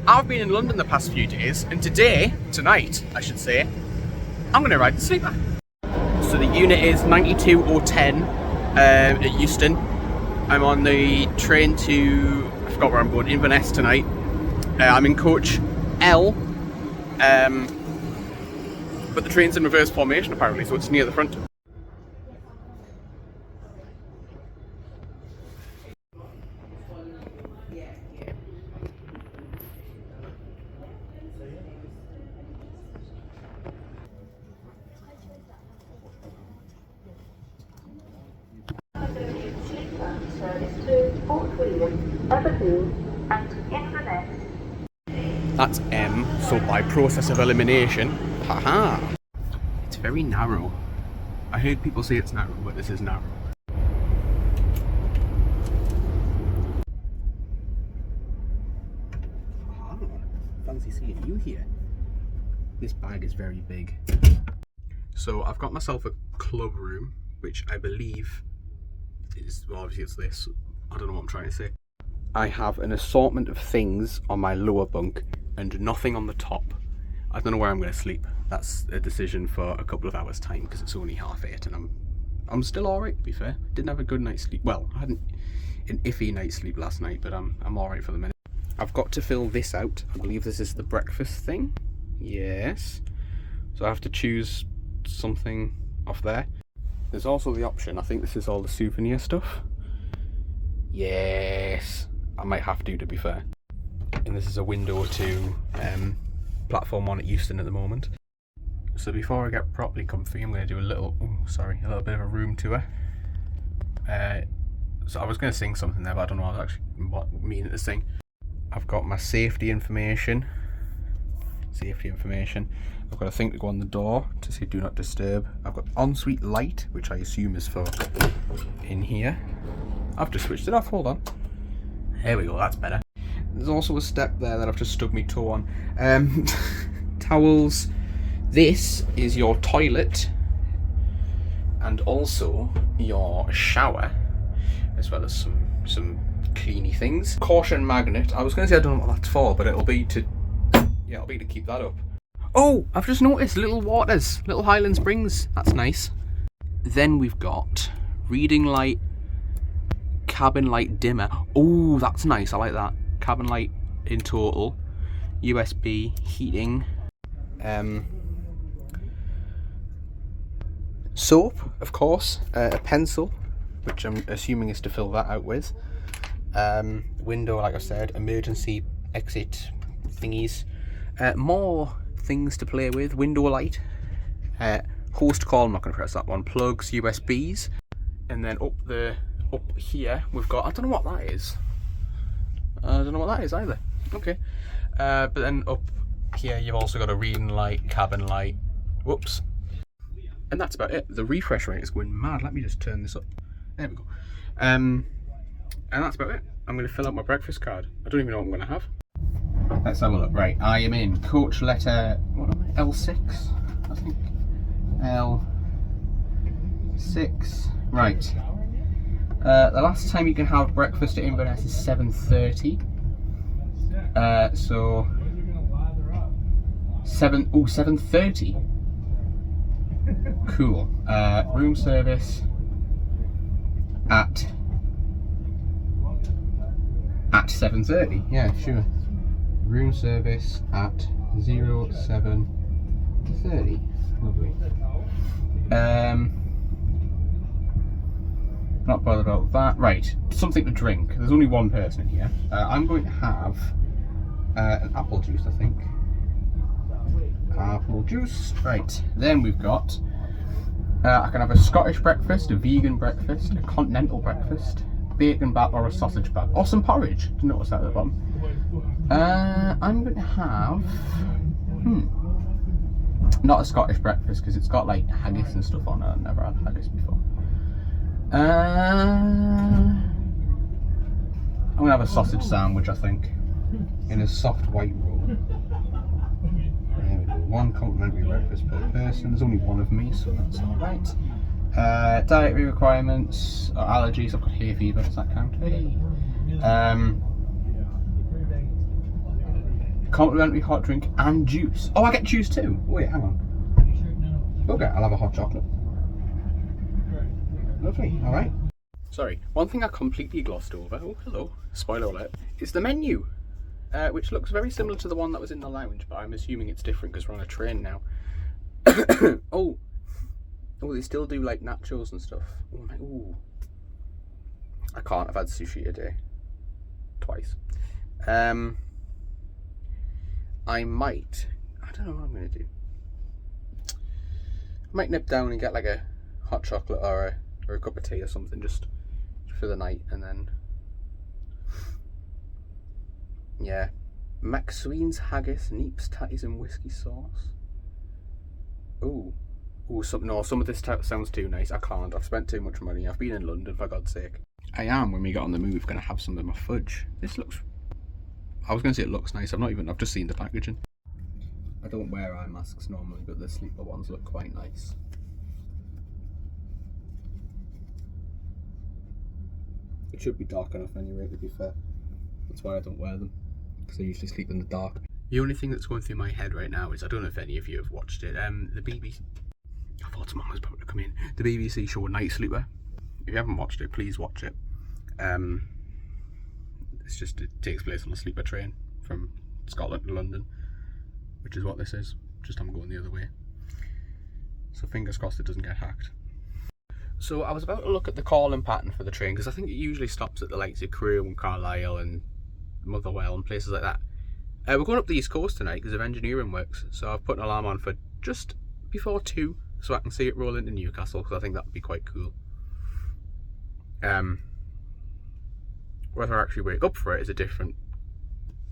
I've been in London the past few days, and tonight, I should say, I'm going to ride the Sleeper. So the unit is 92.010 at Euston. I'm on the train to, I forgot where I'm going, Inverness tonight. I'm in coach L, but the train's in reverse formation apparently, so it's near the front. Caledonian Sleeper service to Fort William, Aberdeen and Inverness. That's M, so by process of elimination, haha. It's very narrow. I heard people say it's narrow, but this is narrow. Ah, fancy seeing you here. This bag is very big. So I've got myself a club room, which I believe is, well, obviously it's this. I don't know what I'm trying to say. I have an assortment of things on my lower bunk and nothing on the top. I don't know where I'm going to sleep. That's a decision for a couple of hours time because it's only 8:30 and I'm still alright, to be fair. Didn't have a good night's sleep. Well, I had an iffy night's sleep last night, but I'm alright for the minute. I've got to fill this out. I believe this is the breakfast thing. Yes. So I have to choose something off there. There's also the option, I think this is all the souvenir stuff. Yes. I might have to be fair. And this is a window to platform 1 at Euston at the moment. So before I get properly comfy, I'm going to do a little bit of a room tour. So I was going to sing something there, but I don't know what I mean to sing. I've got my safety information. I've got a thing to go on the door to say do not disturb. I've got ensuite light, which I assume is for in here. I've just switched it off, hold on. There we go, that's better. There's also a step there that I've just stubbed my toe on. Towels. This is your toilet and also your shower, as well as some cleany things. Caution magnet. I was going to say I don't know what that's for, but it'll be to keep that up. Oh, I've just noticed little waters, little Highland Springs. That's nice. Then we've got reading light, cabin light dimmer. Oh, that's nice. I like that. Cabin light in total. USB, heating. Soap, of course. A pencil, which I'm assuming is to fill that out with. Window, like I said. Emergency exit thingies. More things to play with. Window light. Host call, I'm not going to press that one. Plugs, USBs. And then up here we've got, I don't know what that is. I don't know what that is either. Okay. But then up here you've also got a reading light, cabin light. Whoops. And that's about it. The refresh rate is going mad. Let me just turn this up. There we go. And that's about it. I'm going to fill out my breakfast card. I don't even know what I'm going to have. Let's have a look. Right, I am in coach letter, what am I? L6, I think. L6. Right. The last time you can have breakfast at Inverness is 7:30. So 7:30. Cool. Room service at 7:30. Yeah, sure. Room service at 07:30. Lovely. Not bothered about that. Right, something to drink. There's only one person in here. I'm going to have an apple juice, I think. Apple juice. Right, then we've got I can have a Scottish breakfast, a vegan breakfast, a continental breakfast, bacon bat or a sausage bat, or some porridge. Did you notice that at the bottom? I'm going to have not a Scottish breakfast because it's got like haggis and stuff on it. I've never had haggis before. I'm going to have a sausage sandwich, I think, in a soft white roll. There we go. One complimentary breakfast per person. There's only one of me, so that's alright. Dietary requirements or allergies. I've got hay fever. Does that count? Hey. complimentary hot drink and juice. Oh, I get juice too. Wait, hang on. Okay, I'll have a hot chocolate. Lovely, alright. Sorry, one thing I completely glossed over, oh hello, spoiler alert, is the menu, which looks very similar to the one that was in the lounge, but I'm assuming it's different because we're on a train now. Oh, they still do like nachos and stuff. Oh my, ooh. I can't, I've had sushi today. Twice. I don't know what I'm going to do. I might nip down and get like a hot chocolate or a cup of tea or something just for the night, and then yeah, McSween's haggis, neeps, tatties and whiskey sauce. Ooh, some of this sounds too nice. I can't. I've spent too much money. I've been in London, for God's sake. I am, when we get on the move, going to have some of my fudge. This looks, I was going to say it looks nice. I've just seen the packaging. I don't wear eye masks normally, but the sleeper ones look quite nice. It should be dark enough anyway, to be fair. That's why I don't wear them, because I usually sleep in the dark. The only thing that's going through my head right now is, I don't know if any of you have watched it, the BBC... I thought someone was about to come in. The BBC show Night Sleeper. If you haven't watched it, please watch it. It takes place on a sleeper train from Scotland to London, which is what this is. Just I'm going the other way. So fingers crossed it doesn't get hacked. So I was about to look at the calling pattern for the train, because I think it usually stops at the likes of Crewe and Carlisle and Motherwell and places like that. We're going up the East Coast tonight because of engineering works, so I've put an alarm on for just before 2 so I can see it roll into Newcastle, because I think that would be quite cool. Whether I actually wake up for it is a different,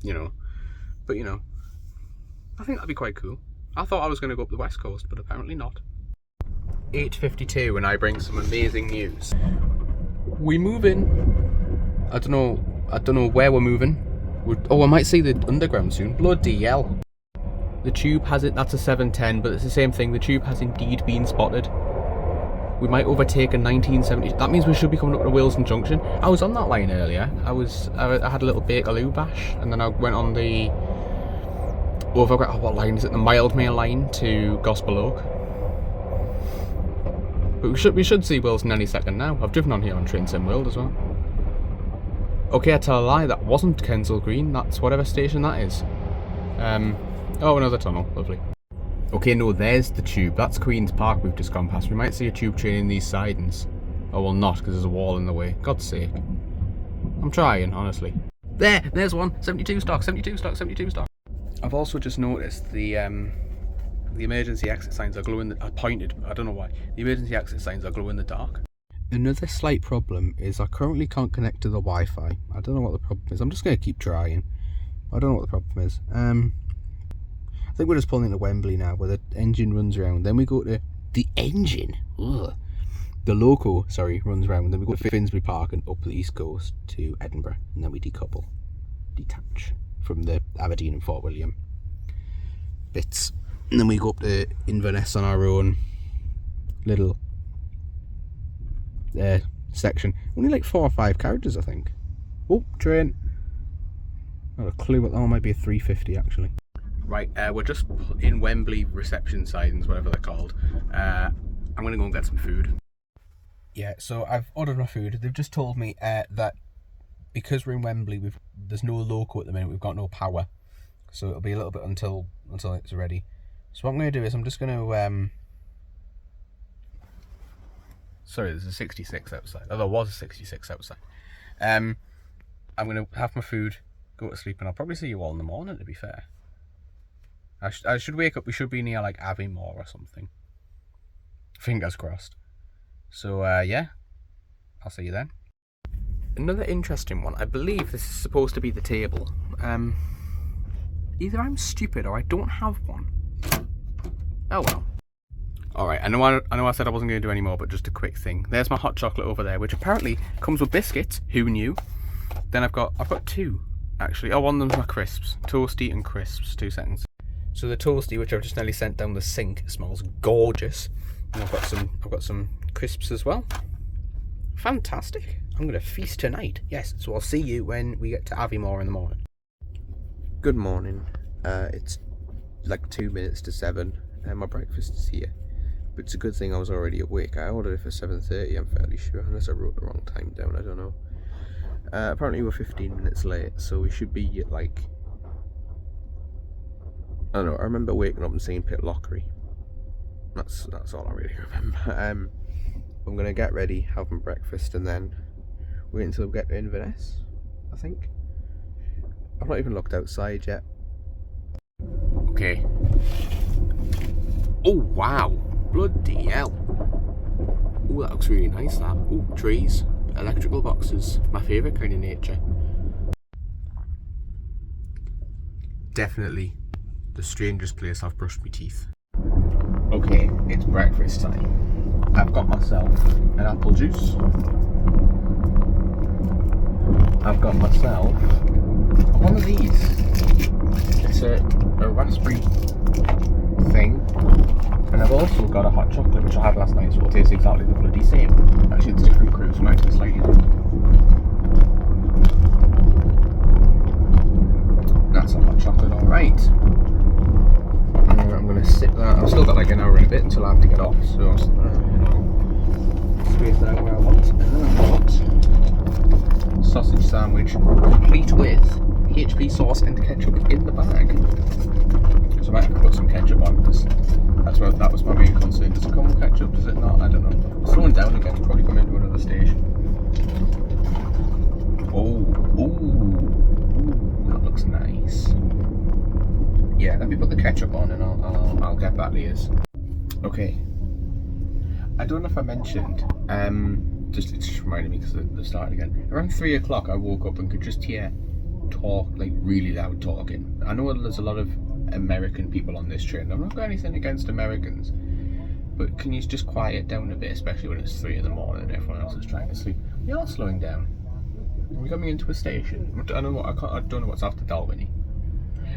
but I think that'd be quite cool. I thought I was going to go up the West Coast, but apparently not. 8:52 and I bring some amazing news. We move in. I don't know where we're moving. I might see the underground soon. Bloody hell. The tube has it, that's a 710, but it's the same thing. The tube has indeed been spotted. We might overtake a 1970. That means we should be coming up to Wilson Junction. I was on that line earlier. I had a little Bakerloo bash, and then I went on the what line is it? The Mildmay line to Gospel Oak. But we should see Wilson any second now. I've driven on here on Train Sim World as well. Okay, I tell a lie. That wasn't Kensal Green. That's whatever station that is. Oh, another tunnel. Lovely. Okay, no, there's the tube. That's Queen's Park we've just gone past. We might see a tube train in these sidings. Oh, well, not, because there's a wall in the way. God's sake. I'm trying, honestly. There's one. 72 stock, 72 stock, 72 stock. I've also just noticed the emergency exit signs are glow in the... I don't know why. The emergency exit signs are glow in the dark. Another slight problem is I currently can't connect to the Wi-Fi. I don't know what the problem is. I'm just going to keep trying. I don't know what the problem is. I think we're just pulling into Wembley now, where the engine runs around. Then we go to the engine. Ugh. The loco, sorry, runs around. Then we go to Finsbury Park and up the East Coast to Edinburgh, and then we detach from the Aberdeen and Fort William bits, and then we go up to Inverness on our own little section. Only like 4 or 5 carriages, I think. Oh, train. Not a clue what that one might be. A 350 actually. Right, we're just in Wembley reception sidings, whatever they're called. I'm going to go and get some food. Yeah, so I've ordered my food. They've just told me that because we're in Wembley, there's no loco at the minute. We've got no power, so it'll be a little bit until it's ready. So what I'm going to do is I'm just going to sorry, there's a 66 outside. Oh, there was a 66 outside. I'm going to have my food, go to sleep, and I'll probably see you all in the morning, to be fair. I should wake up. We should be near like Aviemore or something. Fingers crossed. So yeah, I'll see you then. Another interesting one. I believe this is supposed to be the table. Either I'm stupid or I don't have one. Oh well. Alright, I know I said I wasn't going to do any more, but just a quick thing. There's my hot chocolate over there, which apparently comes with biscuits. Who knew? Then I've got 2 actually. Oh, one of them's my crisps. Toasty and crisps. 2 seconds. So the toasty, which I've just nearly sent down the sink, smells gorgeous. And I've got some crisps as well. Fantastic. I'm going to feast tonight. Yes, so I'll see you when we get to Aviemore in the morning. Good morning. It's like 2 minutes to 7 and my breakfast is here. But it's a good thing I was already awake. I ordered it for 7:30, I'm fairly sure, unless I wrote the wrong time down, I don't know. Apparently we're 15 minutes late, so we should be at like... I don't know, I remember waking up and seeing Pitlochry. That's all I really remember. I'm gonna get ready, have my breakfast, and then wait until we get to Inverness, I think. I've not even looked outside yet. Okay. Oh wow! Bloody hell! Oh, that looks really nice, that. Oh, trees, electrical boxes, my favourite kind of nature. Definitely the strangest place I've brushed my teeth. Okay, it's breakfast time. I've got myself an apple juice. I've got myself one of these. It's a raspberry thing. And I've also got a hot chocolate, which I had last night, so it'll taste exactly the bloody same. Actually, it's different crews, might taste slightly different. That's a hot chocolate, alright. I'm going to sit there. I've still got like an hour and a bit until I have to get off, so you know, space that out where I want. And then I've got sausage sandwich, complete with HP sauce and ketchup in the bag. So I might have to put some ketchup on, because that was my main concern. Does it come with ketchup? Does it not? I don't know. It's slowing down again. It's probably coming into another station. Oh, that looks nice. Yeah, let me put the ketchup on and I'll get back to yours. Okay. I don't know if I mentioned, it just reminded me because they're starting again. Around 3 o'clock I woke up and could just hear talk, like really loud talking. I know there's a lot of American people on this train. I've not got anything against Americans, but can you just quiet down a bit, especially when it's 3 in the morning and everyone else is trying to sleep? We are slowing down. We're coming into a station. I don't know what's after Dalwhinnie.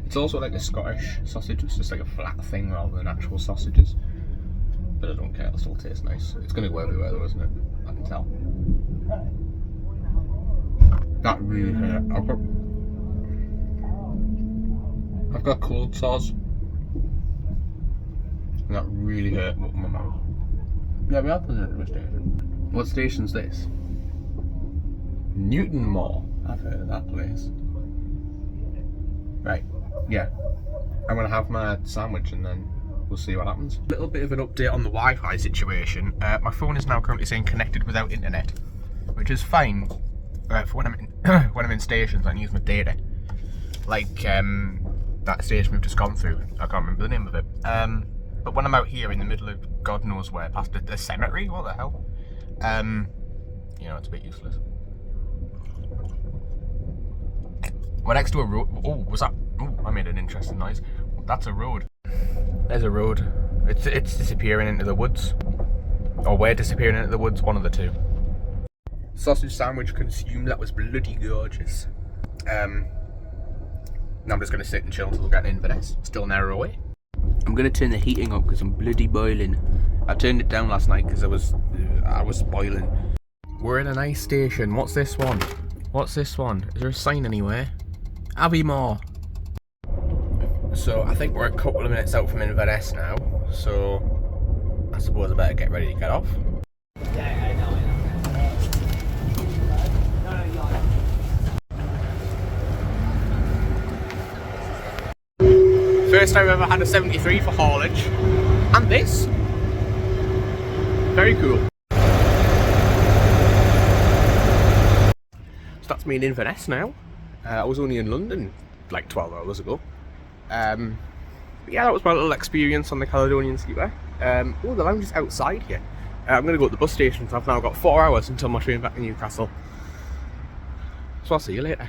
It's also like a Scottish sausage. It's just like a flat thing rather than actual sausages. But I don't care. It'll still taste nice. It's going to go everywhere though, isn't it? I can tell. That really hurt. I've got cold sores. And that really hurt my mouth. Yeah, we have visited the station. What station's this? Newtonmore. I've heard of that place. Right, yeah. I'm gonna have my sandwich and then we'll see what happens. A little bit of an update on the Wi-Fi situation. My phone is now currently saying connected without internet, which is fine for when I'm in when I'm in stations. I can use my data. Like that station we've just gone through. I can't remember the name of it. But when I'm out here in the middle of God knows where, past a cemetery, what the hell? You know, it's a bit useless. We're next to a road. Oh, was that? Oh, I made an interesting noise. That's a road. There's a road. It's disappearing into the woods. Or we're disappearing into the woods, one of the two. Sausage sandwich consumed, that was bloody gorgeous. Now I'm just going to sit and chill until we get to Inverness. Still an hour away. I'm going to turn the heating up because I'm bloody boiling. I turned it down last night because I was boiling. We're in a nice station. What's this one? What's this one? Is there a sign anywhere? Aviemore. So I think we're a couple of minutes out from Inverness now. So I suppose I better get ready to get off. Yeah, I know. First time I've ever had a 73 for haulage. And this. Very cool. So that's me in Inverness now. I was only in London like 12 hours ago. But yeah, that was my little experience on the Caledonian Sleeper. Oh, the lounge is outside here. I'm going to go to the bus station, so I've now got 4 hours until my train back to Newcastle. So I'll see you later.